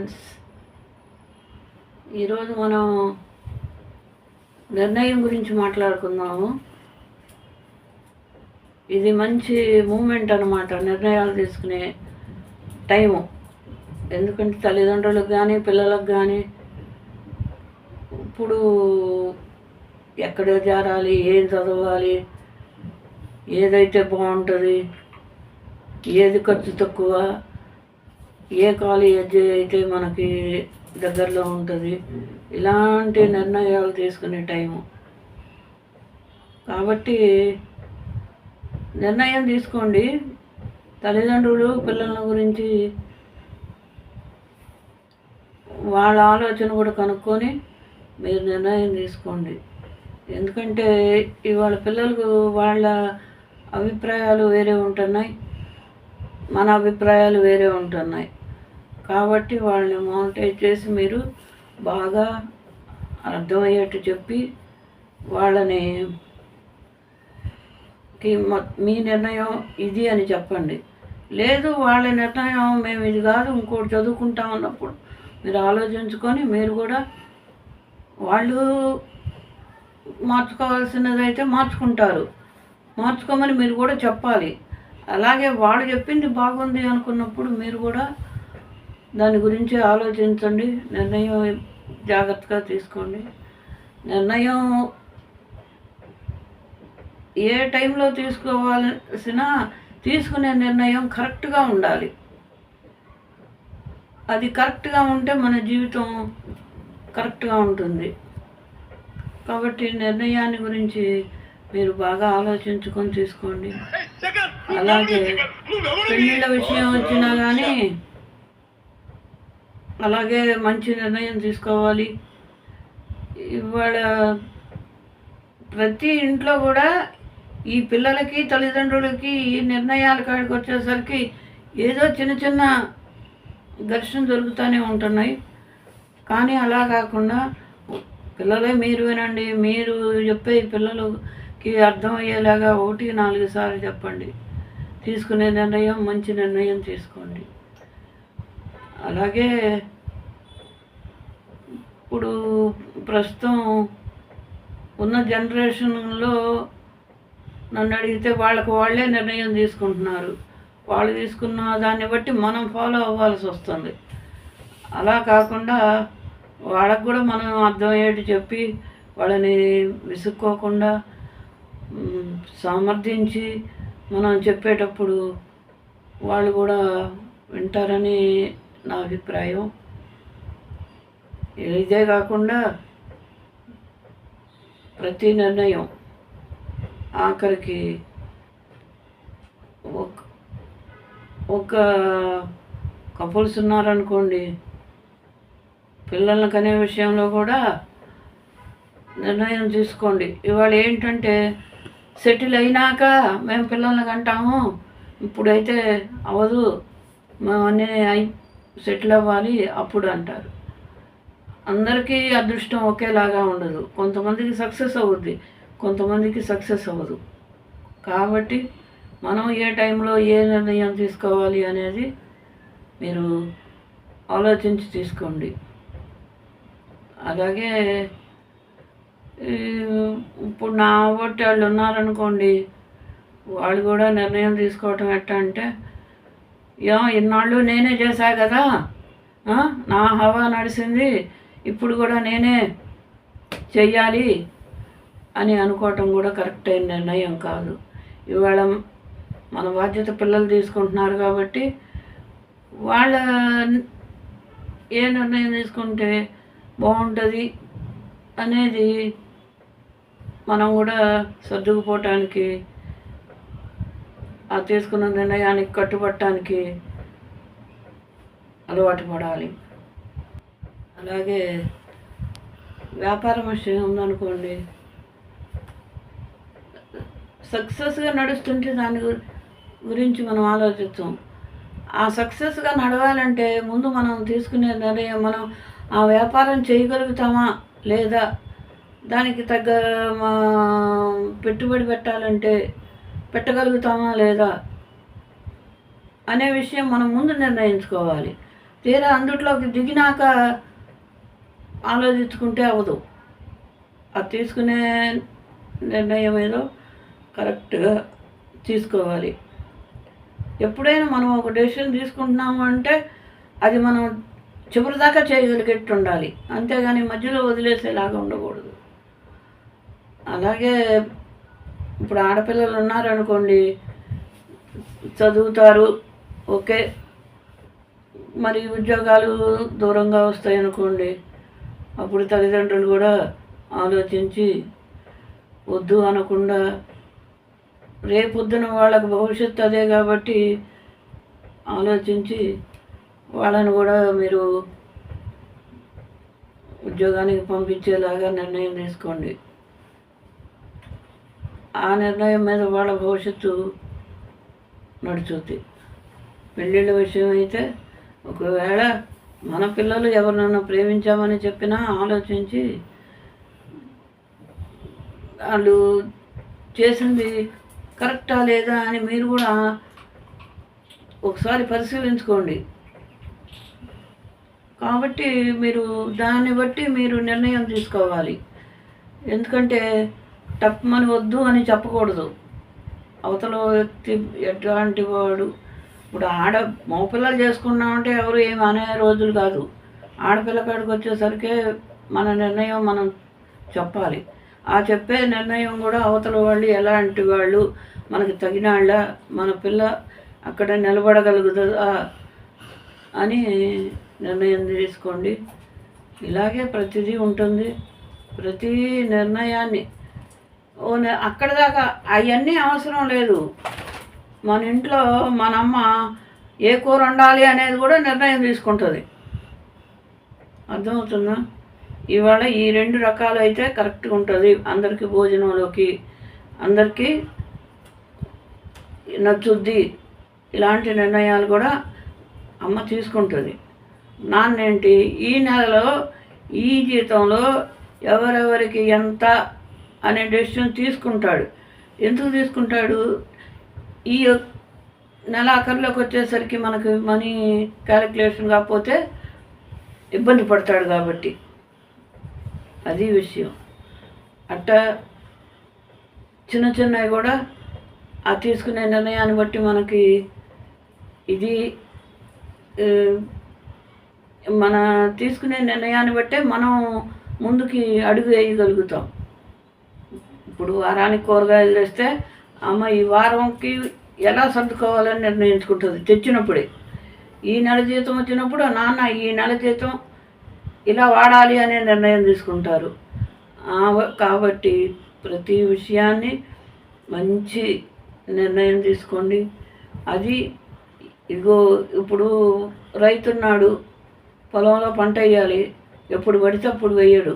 Friends, ఈరోజు మనం నిర్ణయం గురించి మాట్లాడుకుందాము. ఇది మంచి మూమెంట్ అన్నమాట, నిర్ణయాలు తీసుకునే టైము. ఎందుకంటే తల్లిదండ్రులకు కానీ పిల్లలకు కానీ ఇప్పుడు ఎక్కడ చేరాలి, ఏం చదవాలి, ఏదైతే బాగుంటుంది, ఏది ఖర్చు తక్కువ, ఏ కాలేజ్ అయితే మనకి దగ్గరలో ఉంటుంది, ఇలాంటి నిర్ణయాలు తీసుకునే టైము. కాబట్టి నిర్ణయం తీసుకోండి. తల్లిదండ్రులు పిల్లల గురించి వాళ్ళ ఆలోచన కూడా కనుక్కొని మీరు నిర్ణయం తీసుకోండి. ఎందుకంటే ఇవాళ పిల్లలకు వాళ్ళ అభిప్రాయాలు వేరే ఉంటున్నాయి, మన అభిప్రాయాలు వేరే ఉంటున్నాయి. కాబట్టి వాళ్ళని మోటివేట్ చేసి మీరు బాగా అర్థమయ్యేట్టు చెప్పి వాళ్ళని మీ నిర్ణయం ఇది అని చెప్పండి. లేదు వాళ్ళ నిర్ణయం మేము ఇది కాదు ఇంకోటి చదువుకుంటాం అన్నప్పుడు మీరు ఆలోచించుకొని మీరు కూడా వాళ్ళు మార్చుకోవాల్సినదైతే మార్చుకుంటారు, మార్చుకోమని మీరు కూడా చెప్పాలి. అలాగే వాళ్ళు చెప్పింది బాగుంది అనుకున్నప్పుడు మీరు కూడా దాని గురించి ఆలోచించండి, నిర్ణయం జాగ్రత్తగా తీసుకోండి. నిర్ణయం ఏ టైంలో తీసుకునే నిర్ణయం కరెక్ట్గా ఉండాలి. అది కరెక్ట్గా ఉంటే మన జీవితం కరెక్ట్గా ఉంటుంది. కాబట్టి నిర్ణయాన్ని గురించి మీరు బాగా ఆలోచించుకొని తీసుకోండి. అలాగే పెళ్ళిళ్ళ విషయం వచ్చినా కానీ అలాగే మంచి నిర్ణయం తీసుకోవాలి. ఇవాళ ప్రతి ఇంట్లో కూడా ఈ పిల్లలకి తల్లిదండ్రులకి ఈ నిర్ణయాల కాడికి వచ్చేసరికి ఏదో చిన్న చిన్న ఘర్షణ జరుగుతూనే ఉంటున్నాయి. కానీ అలా కాకుండా పిల్లలే మీరు వినండి, మీరు చెప్పే పిల్లలకి అర్థమయ్యేలాగా 1-4 సార్లు చెప్పండి. తీసుకునే నిర్ణయం మంచి నిర్ణయం తీసుకోండి. అలాగే ఇప్పుడు ప్రస్తుతం ఉన్న జనరేషన్లో నన్ను అడిగితే వాళ్ళే నిర్ణయం తీసుకుంటున్నారు. వాళ్ళు తీసుకున్న దాన్ని బట్టి మనం ఫాలో అవ్వాల్సి వస్తుంది. అలా కాకుండా వాళ్ళకు కూడా మనం అర్థమయ్యేట్టు చెప్పి వాళ్ళని విసుక్కోకుండా సమర్థించి మనం చెప్పేటప్పుడు వాళ్ళు కూడా వింటారని నా అభిప్రాయం. ఇదే కాకుండా ప్రతి నిర్ణయం ఆఖరికి ఒక కపుల్స్ ఉన్నారనుకోండి, పిల్లల్ని కనే విషయంలో కూడా నిర్ణయం తీసుకోండి. ఇవాళ ఏంటంటే సెటిల్ అయినాక మేము పిల్లల్ని కంటాము, ఇప్పుడైతే అవ్వదు, మేము అన్నీ సెటిల్ అవ్వాలి అప్పుడు అంటారు. అందరికీ అదృష్టం ఒకేలాగా ఉండదు. కొంతమందికి సక్సెస్ అవుద్ది, కొంతమందికి సక్సెస్ అవ్వదు. కాబట్టి మనం ఏ టైంలో ఏ నిర్ణయం తీసుకోవాలి అనేది మీరు ఆలోచించి తీసుకోండి. అలాగే ఇప్పుడు నా ఒకటి వాళ్ళు ఉన్నారనుకోండి, వాళ్ళు కూడా నిర్ణయం తీసుకోవటం ఎట్టా అంటే, ఇన్నాళ్ళు నేనే చేశా కదా, నా హవా నడిచింది, ఇప్పుడు కూడా నేనే చెయ్యాలి అని అనుకోవటం కూడా కరెక్ట్ అయిన నిర్ణయం కాదు. ఇవాళ మన బాధ్యత పిల్లలు తీసుకుంటున్నారు కాబట్టి వాళ్ళ ఏ నిర్ణయం తీసుకుంటే బాగుంటుంది అనేది మనం కూడా సర్దుకుపోవటానికి, ఆ తీసుకున్న నిర్ణయానికి కట్టుబట్టడానికి అలవాటు పడాలి. అలాగే వ్యాపారం విషయం ఉందనుకోండి, సక్సెస్గా నడుస్తుంటే దాని గురించి మనం ఆలోచిస్తాం. ఆ సక్సెస్గా నడవాలంటే ముందు మనం తీసుకునే నిర్ణయం, మనం ఆ వ్యాపారం చేయగలుగుతామా లేదా, దానికి తగ్గ పెట్టుబడి పెట్టగలుగుతామా లేదా అనే విషయం మనం ముందు నిర్ణయించుకోవాలి. తీరా అందుట్లోకి దిగినాక ఆలోచించుకుంటే అవ్వదు. అది తీసుకునే నిర్ణయం ఏదో కరెక్ట్గా తీసుకోవాలి. ఎప్పుడైనా మనం ఒక డెసిషన్ తీసుకుంటున్నాము అంటే అది మనం చివరిదాకా చేయగలిగేట్టు ఉండాలి, అంతేగాని మధ్యలో వదిలేసేలాగా ఉండకూడదు. అలాగే ఇప్పుడు ఆడపిల్లలు ఉన్నారనుకోండి, చదువుతారు, ఓకే, మరి ఉద్యోగాలు దూరంగా వస్తాయి అనుకోండి, అప్పుడు తల్లిదండ్రులు కూడా ఆలోచించి వద్దు అనకుండా, రేపొద్దున వాళ్ళకి భవిష్యత్తు అదే కాబట్టి ఆలోచించి వాళ్ళని కూడా మీరు ఉద్యోగానికి పంపించేలాగా నిర్ణయం తీసుకోండి. ఆ నిర్ణయం మీద వాళ్ళ భవిష్యత్తు నడుచుద్ది. పెళ్ళిళ్ళ విషయం అయితే ఒకవేళ మన పిల్లలు ఎవరినైనా ప్రేమించామని చెప్పినా ఆలోచించి వాళ్ళు చేసింది కరెక్టా లేదా అని మీరు కూడా ఒకసారి పరిశీలించుకోండి. కాబట్టి మీరు దాన్ని బట్టి మీరు నిర్ణయం తీసుకోవాలి. ఎందుకంటే తప్పమని వద్దు అని చెప్పకూడదు. అవతల వ్యక్తి ఎట్లాంటి వాడు, ఇప్పుడు మగపిల్లలు చేసుకున్నామంటే ఎవరు ఏమి అనే రోజులు కాదు. ఆడపిల్ల కాడికి వచ్చేసరికి మన నిర్ణయం మనం చెప్పాలి. ఆ చెప్పే నిర్ణయం కూడా అవతల వాళ్ళు ఎలాంటి వాళ్ళు, మనకి తగిన వాళ్ళ, మన పిల్ల అక్కడ నిలబడగలుగుతుందా అని నిర్ణయం తీసుకోండి. ఇలాగే ప్రతిదీ ఉంటుంది. ప్రతి నిర్ణయాన్ని అక్కడ దాకా అవన్నీ అవసరం లేదు. మన ఇంట్లో మన అమ్మ ఏ కూర వండాలి అనేది కూడా నిర్ణయం తీసుకుంటుంది. అర్థమవుతుందా? ఇవాళ ఈ 2 రకాలు అయితే కరెక్ట్గా ఉంటుంది, అందరికీ భోజనంలోకి అందరికీ నచ్చుద్ది. ఇలాంటి నిర్ణయాలు కూడా అమ్మ తీసుకుంటుంది. నాన్నేంటి, ఈ నెలలో ఈ జీతంలో ఎవరెవరికి ఎంత అనే డెసిషన్ తీసుకుంటాడు. ఎందుకు తీసుకుంటాడు? ఈ నెల ఆఖరిలోకి వచ్చేసరికి మనకు మనీ క్యాలిక్యులేషన్ కాకపోతే ఇబ్బంది పడతాడు కాబట్టి. అది విషయం. అట్టా చిన్న చిన్నవి కూడా ఆ తీసుకునే నిర్ణయాన్ని బట్టి మనకి ఇది మన తీసుకునే నిర్ణయాన్ని బట్టే మనం ముందుకి అడుగు వేయగలుగుతాం. ఇప్పుడు వారానికి కూరగాయలు తెస్తే అమ్మ ఈ వారంకి ఎలా సర్దుకోవాలని నిర్ణయించుకుంటుంది తెచ్చినప్పుడే. ఈ నెల జీతం వచ్చినప్పుడు నాన్న ఈ నెల జీతం ఇలా వాడాలి అనే నిర్ణయం తీసుకుంటారు. కాబట్టి ప్రతి విషయాన్ని మంచి నిర్ణయం తీసుకోండి. అది ఇగో ఇప్పుడు రైతున్నాడు, పొలంలో పంట వేయాలి, ఎప్పుడు పడితే అప్పుడు వేయడు.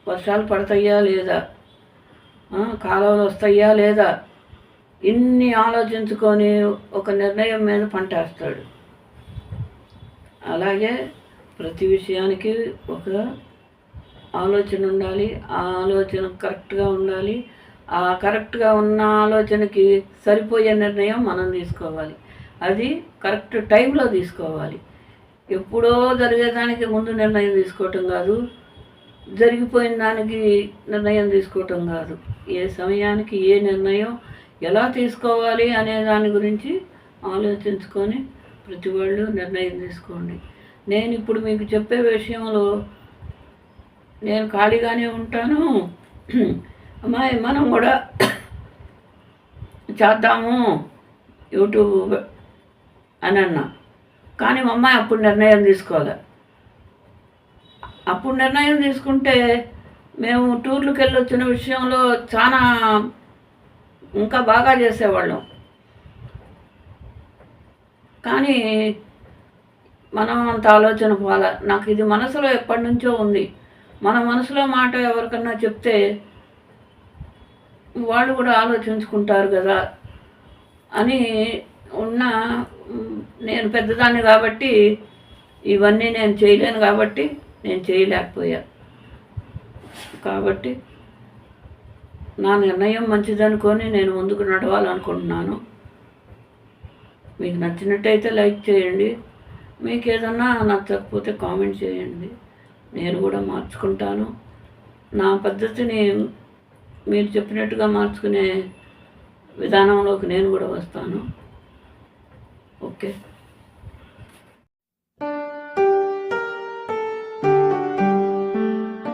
వర్షాలు పడతాయా లేదా, కాలువలు వస్తాయా లేదా, ఇన్ని ఆలోచించుకొని ఒక నిర్ణయం మీద పంట వేస్తాడు. అలాగే ప్రతి విషయానికి ఒక ఆలోచన ఉండాలి. ఆ ఆలోచన కరెక్ట్గా ఉండాలి. ఆ కరెక్ట్గా ఉన్న ఆలోచనకి సరిపోయే నిర్ణయం మనం తీసుకోవాలి. అది కరెక్ట్ టైంలో తీసుకోవాలి. ఎప్పుడో జరిగేదానికి ముందు నిర్ణయం తీసుకోవటం కాదు, జరిగిపోయిన దానికి నిర్ణయం తీసుకోవటం కాదు. ఏ సమయానికి ఏ నిర్ణయం ఎలా తీసుకోవాలి అనే దాని గురించి ఆలోచించుకొని ప్రతి వాళ్ళు నిర్ణయం తీసుకోండి. నేను ఇప్పుడు మీకు చెప్పే విషయంలో నేను ఖాళీగానే ఉంటాను, అమ్మాయి మనం కూడా చేద్దాము యూట్యూబ్ అని అన్నా. కానీ మా అమ్మాయి అప్పుడు నిర్ణయం తీసుకోవాలి. అప్పుడు నిర్ణయం తీసుకుంటే మేము టూర్లకు వెళ్ళి వచ్చిన విషయంలో చాలా ఇంకా బాగా చేసేవాళ్ళం. కానీ మనం అంత ఆలోచన పోలా. నాకు ఇది మనసులో ఎప్పటి నుంచో ఉంది. మన మనసులో మాట ఎవరికన్నా చెప్తే వాళ్ళు కూడా ఆలోచించుకుంటారు కదా అని నేను పెద్దదాన్ని కాబట్టి ఇవన్నీ నేను చేయలేను కాబట్టి నేను చేయలేకపోయా. కాబట్టి నా నిర్ణయం మంచిదనుకొని నేను ముందుకు నడవాలనుకుంటున్నాను. మీకు నచ్చినట్టయితే లైక్ చేయండి, మీకు ఏదన్నా నచ్చకపోతే కామెంట్ చేయండి, నేను కూడా మార్చుకుంటాను. నా పద్ధతిని మీరు చెప్పినట్టుగా మార్చుకునే విధానంలోకి నేను కూడా వస్తాను. ఓకే.